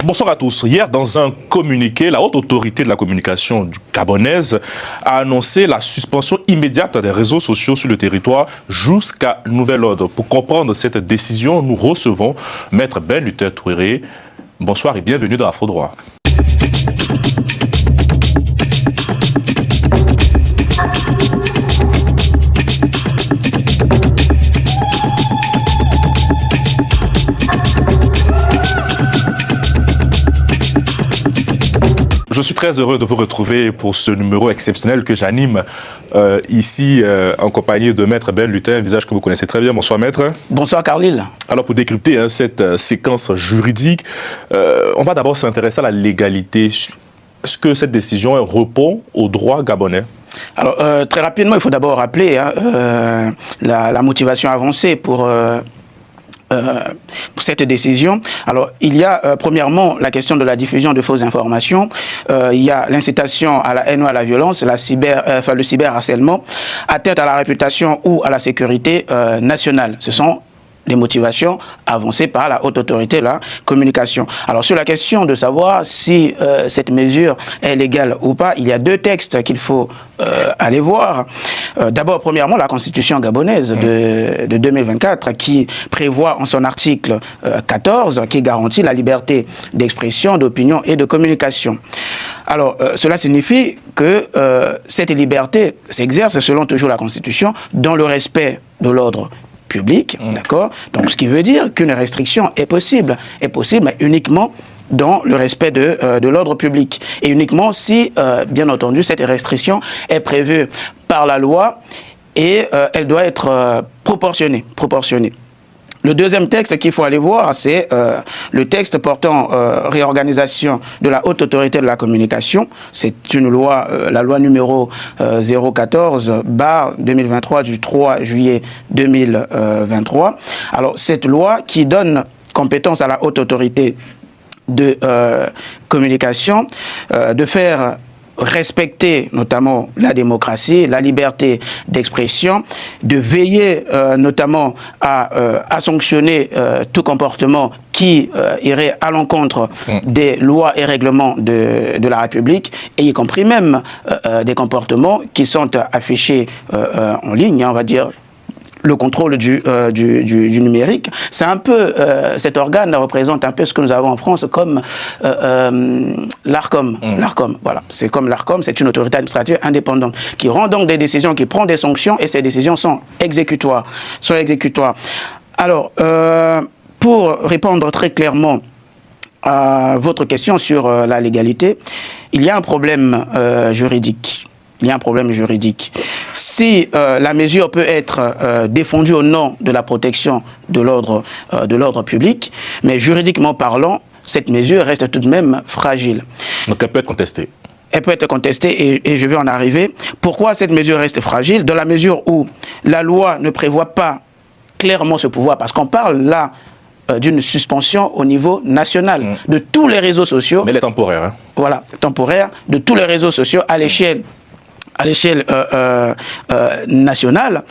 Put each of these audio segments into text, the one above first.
Bonsoir à tous. Hier, dans un communiqué, la haute autorité de la communication gabonaise a annoncé la suspension immédiate des réseaux sociaux sur le territoire jusqu'à nouvel ordre. Pour comprendre cette décision, nous recevons Maître Ben Luther Touéré. Bonsoir et bienvenue dans Afro-Droit. Je suis très heureux de vous retrouver pour ce numéro exceptionnel que j'anime ici en compagnie de Maître Ben Luther, un visage que vous connaissez très bien. Bonsoir Maître. Bonsoir Carlyle. Alors pour décrypter cette séquence juridique, on va d'abord s'intéresser à la légalité. Est-ce que cette décision répond au droit gabonais? Alors très rapidement, il faut d'abord rappeler la motivation avancée pour cette décision. Alors, il y a premièrement la question de la diffusion de fausses informations, il y a l'incitation à la haine ou à la violence, le cyberharcèlement, atteinte à la réputation ou à la sécurité nationale. Ce sont les motivations avancées par la haute autorité de la communication. Alors sur la question de savoir si cette mesure est légale ou pas, il y a deux textes qu'il faut aller voir. D'abord, premièrement, la Constitution gabonaise de 2024 qui prévoit en son article 14 qui garantit la liberté d'expression, d'opinion et de communication. Alors cela signifie que cette liberté s'exerce selon toujours la Constitution dans le respect de l'ordre public, d'accord? Donc, ce qui veut dire qu'une restriction est possible, mais uniquement dans le respect de l'ordre public. Et uniquement si, bien entendu, cette restriction est prévue par la loi et elle doit être proportionnée. Le deuxième texte qu'il faut aller voir, c'est le texte portant réorganisation de la haute autorité de la communication. C'est une loi, la loi numéro 014/2023 du 3 juillet 2023. Alors, cette loi qui donne compétence à la haute autorité de communication de faire respecter notamment la démocratie, la liberté d'expression, de veiller notamment à sanctionner tout comportement qui irait à l'encontre des lois et règlements de la République, et y compris même des comportements qui sont affichés en ligne, on va dire. Le contrôle du numérique, c'est un peu, cet organe représente un peu ce que nous avons en France comme l'ARCOM. L'ARCOM, voilà. C'est comme l'ARCOM, c'est une autorité administrative indépendante qui rend donc des décisions, qui prend des sanctions, et ces décisions sont exécutoires. Alors, pour répondre très clairement à votre question sur la légalité, il y a un problème juridique. Si la mesure peut être défendue au nom de la protection de l'ordre public, mais juridiquement parlant, cette mesure reste tout de même fragile. Donc elle peut être contestée. Elle peut être contestée et je vais en arriver. Pourquoi cette mesure reste fragile? Dans la mesure où la loi ne prévoit pas clairement ce pouvoir, parce qu'on parle là d'une suspension au niveau national de tous les réseaux sociaux. Mais elle est temporaire. Hein. Voilà, temporaire, de tous les réseaux sociaux à l'échelle nationale.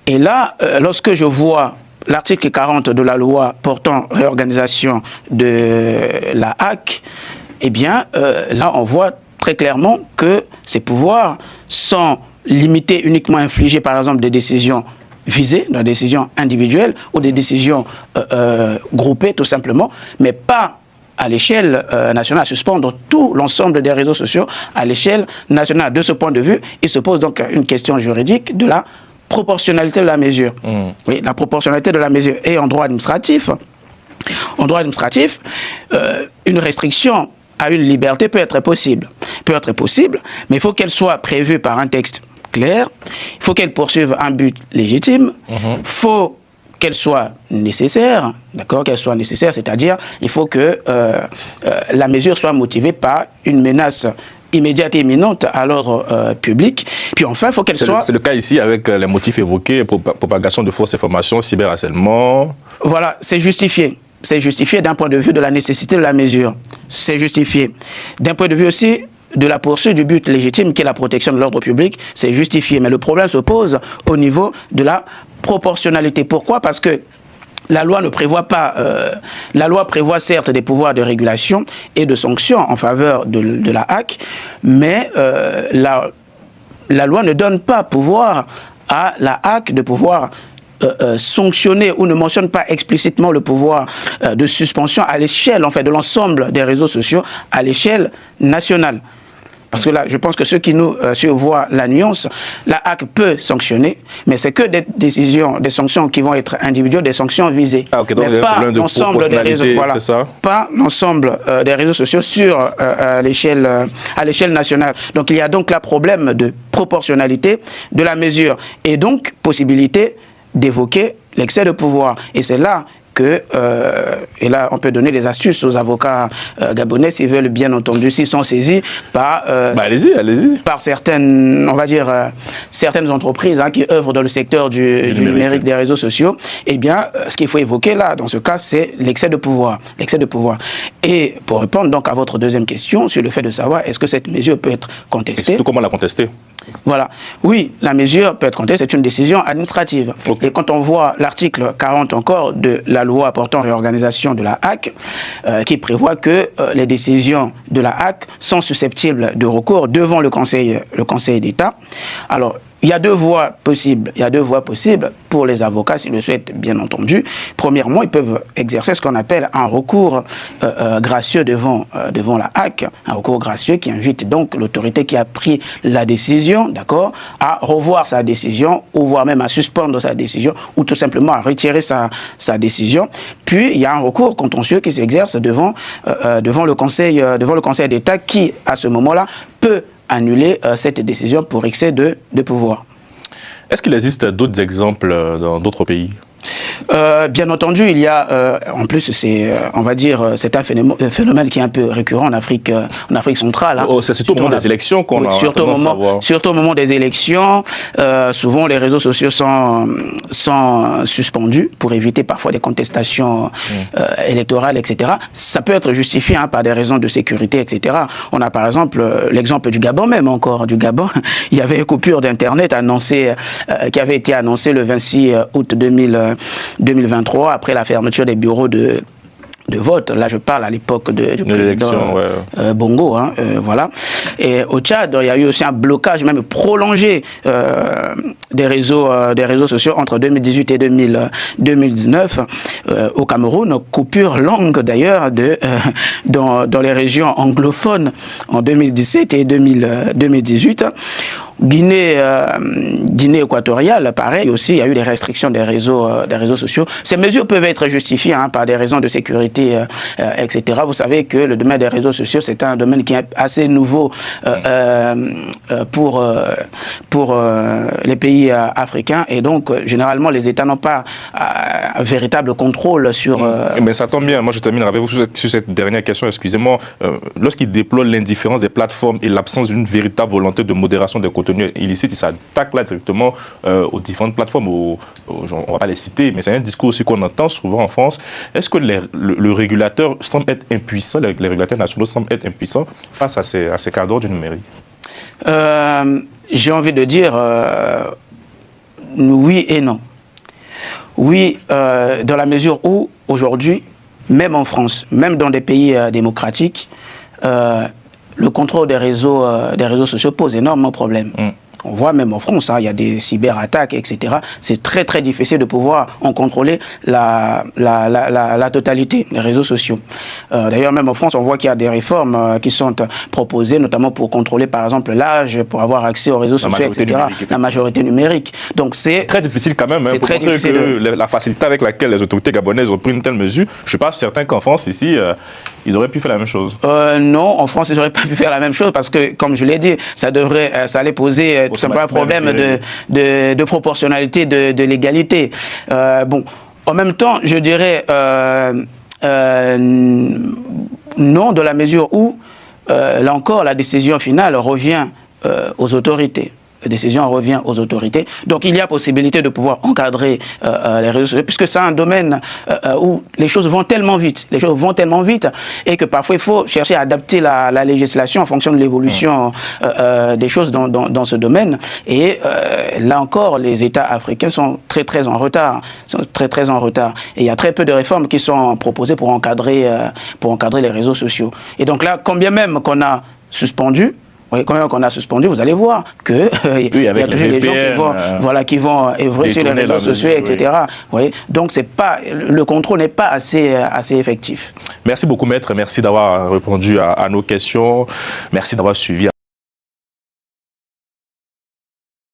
Et là, lorsque je vois l'article 40 de la loi portant réorganisation de la HAC, eh bien, là, on voit très clairement que ces pouvoirs sont limités, uniquement infligés, par exemple, des décisions visées, des décisions individuelles ou des décisions groupées, tout simplement, mais pas à l'échelle nationale, suspendre tout l'ensemble des réseaux sociaux à l'échelle nationale. De ce point de vue, il se pose donc une question juridique de la proportionnalité de la mesure. Oui, la proportionnalité de la mesure. Et en droit administratif, une restriction à une liberté peut être possible, mais il faut qu'elle soit prévue par un texte clair, il faut qu'elle poursuive un but légitime, il faut qu'elle soit nécessaire, d'accord, c'est-à-dire il faut que la mesure soit motivée par une menace immédiate et imminente à l'ordre public. Puis enfin, il faut qu'elle soit... C'est le cas ici avec les motifs évoqués, propagation de fausses informations, cyberharcèlement. Voilà, c'est justifié. C'est justifié d'un point de vue de la nécessité de la mesure. C'est justifié. D'un point de vue aussi de la poursuite du but légitime qui est la protection de l'ordre public, c'est justifié. Mais le problème se pose au niveau de la proportionnalité. Pourquoi? Parce que la loi ne prévoit pas, la loi prévoit certes des pouvoirs de régulation et de sanctions en faveur de la HAC, mais la loi ne donne pas pouvoir à la HAC de pouvoir sanctionner ou ne mentionne pas explicitement le pouvoir de suspension à l'échelle en fait, de l'ensemble des réseaux sociaux à l'échelle nationale. Parce que là, je pense que ceux qui nous voient la nuance, la HAC peut sanctionner, mais c'est que des décisions, des sanctions qui vont être individuelles, des sanctions visées. Ah, ok, donc mais pas l'ensemble des réseaux, voilà, pas l'ensemble des réseaux sociaux sur à l'échelle nationale. Donc il y a donc là problème de proportionnalité de la mesure et donc possibilité d'évoquer l'excès de pouvoir. Et c'est là que, et là on peut donner des astuces aux avocats gabonais s'ils veulent bien entendu, s'ils sont saisis par, par certaines, on va dire, certaines entreprises hein, qui œuvrent dans le secteur du numérique des réseaux sociaux, eh bien ce qu'il faut évoquer là, dans ce cas, c'est l'excès de pouvoir. L'excès de pouvoir. Et pour répondre donc à votre deuxième question sur le fait de savoir est-ce que cette mesure peut être contestée. Et surtout comment la contester? Voilà. Oui, la mesure peut être contestée, c'est une décision administrative. Okay. Et quand on voit l'article 40 encore de la loi portant réorganisation de la HAC, qui prévoit que les décisions de la HAC sont susceptibles de recours devant le Conseil d'État. Alors, il y a deux voies possibles. Il y a deux voies possibles pour les avocats, s'ils le souhaitent, bien entendu. Premièrement, ils peuvent exercer ce qu'on appelle un recours gracieux devant la HAC, un recours gracieux qui invite donc l'autorité qui a pris la décision, d'accord, à revoir sa décision, ou voire même à suspendre sa décision, ou tout simplement à retirer sa décision. Puis, il y a un recours contentieux qui s'exerce devant le Conseil d'État qui, à ce moment-là, peut annuler cette décision pour excès de pouvoir. Est-ce qu'il existe d'autres exemples dans d'autres pays? Bien entendu, il y a, en plus, on va dire, c'est un phénomène qui est un peu récurrent en Afrique centrale. Hein. Oh, c'est surtout au moment des élections qu'on a tendance à voir. Surtout au moment des élections, souvent les réseaux sociaux sont suspendus pour éviter parfois des contestations électorales, etc. Ça peut être justifié hein, par des raisons de sécurité, etc. On a par exemple l'exemple du Gabon même encore, du Gabon. Il y avait une coupure d'Internet qui avait été annoncée le 26 août 2023, après la fermeture des bureaux de vote. Là, je parle à l'époque du président Bongo. Hein, voilà. Et au Tchad, il y a eu aussi un blocage, même prolongé des réseaux sociaux entre 2018 et 2019. Au Cameroun, coupure longue d'ailleurs dans les régions anglophones en 2017 et 2018. Guinée équatoriale, pareil aussi, il y a eu des restrictions des réseaux sociaux. Ces mesures peuvent être justifiées hein, par des raisons de sécurité, etc. Vous savez que le domaine des réseaux sociaux, c'est un domaine qui est assez nouveau pour les pays africains. Et donc, généralement, les États n'ont pas un véritable contrôle sur... Mais ça tombe bien. Moi, je termine avec vous sur cette dernière question, excusez-moi. Lorsqu'ils déploient l'indifférence des plateformes et l'absence d'une véritable volonté de modération des contenus illicites, ils s'attaquent là directement aux différentes plateformes. On ne va pas les citer, mais c'est un discours aussi qu'on entend souvent en France. Est-ce que le régulateur semble être impuissant, les régulateurs nationaux semblent être impuissants face à ces cadres du numérique? J'ai envie de dire oui et non. Oui, dans la mesure où, aujourd'hui, même en France, même dans des pays démocratiques, le contrôle des réseaux sociaux pose énormément de problèmes. On voit même en France, hein, il y a des cyberattaques, etc. C'est très très difficile de pouvoir en contrôler la totalité des réseaux sociaux. D'ailleurs, même en France, on voit qu'il y a des réformes qui sont proposées, notamment pour contrôler par exemple l'âge, pour avoir accès aux réseaux sociaux, etc. La majorité numérique. Donc c'est très difficile quand même. C'est très difficile. La facilité avec laquelle les autorités gabonaises ont pris une telle mesure, je ne suis pas certain qu'en France, ici, ils auraient pu faire la même chose. Non, en France, ils n'auraient pas pu faire la même chose parce que, comme je l'ai dit, ça allait poser tout simplement un problème de proportionnalité, de légalité. Bon, en même temps, je dirais non, dans la mesure où, là encore, la décision finale revient aux autorités. décision revient aux autorités. Donc il y a possibilité de pouvoir encadrer les réseaux sociaux, puisque c'est un domaine où les choses vont tellement vite, et que parfois il faut chercher à adapter la législation en fonction de l'évolution des choses dans ce domaine. Et là encore, les États africains sont très en retard. Et il y a très peu de réformes qui sont proposées pour encadrer les réseaux sociaux. Et donc là, quand bien même qu'on a suspendu, vous allez voir que il y a toujours des gens qui vont œuvrer sur les réseaux sociaux, etc. Oui. Donc le contrôle n'est pas assez effectif. Merci beaucoup, maître. Merci d'avoir répondu à nos questions. Merci d'avoir suivi.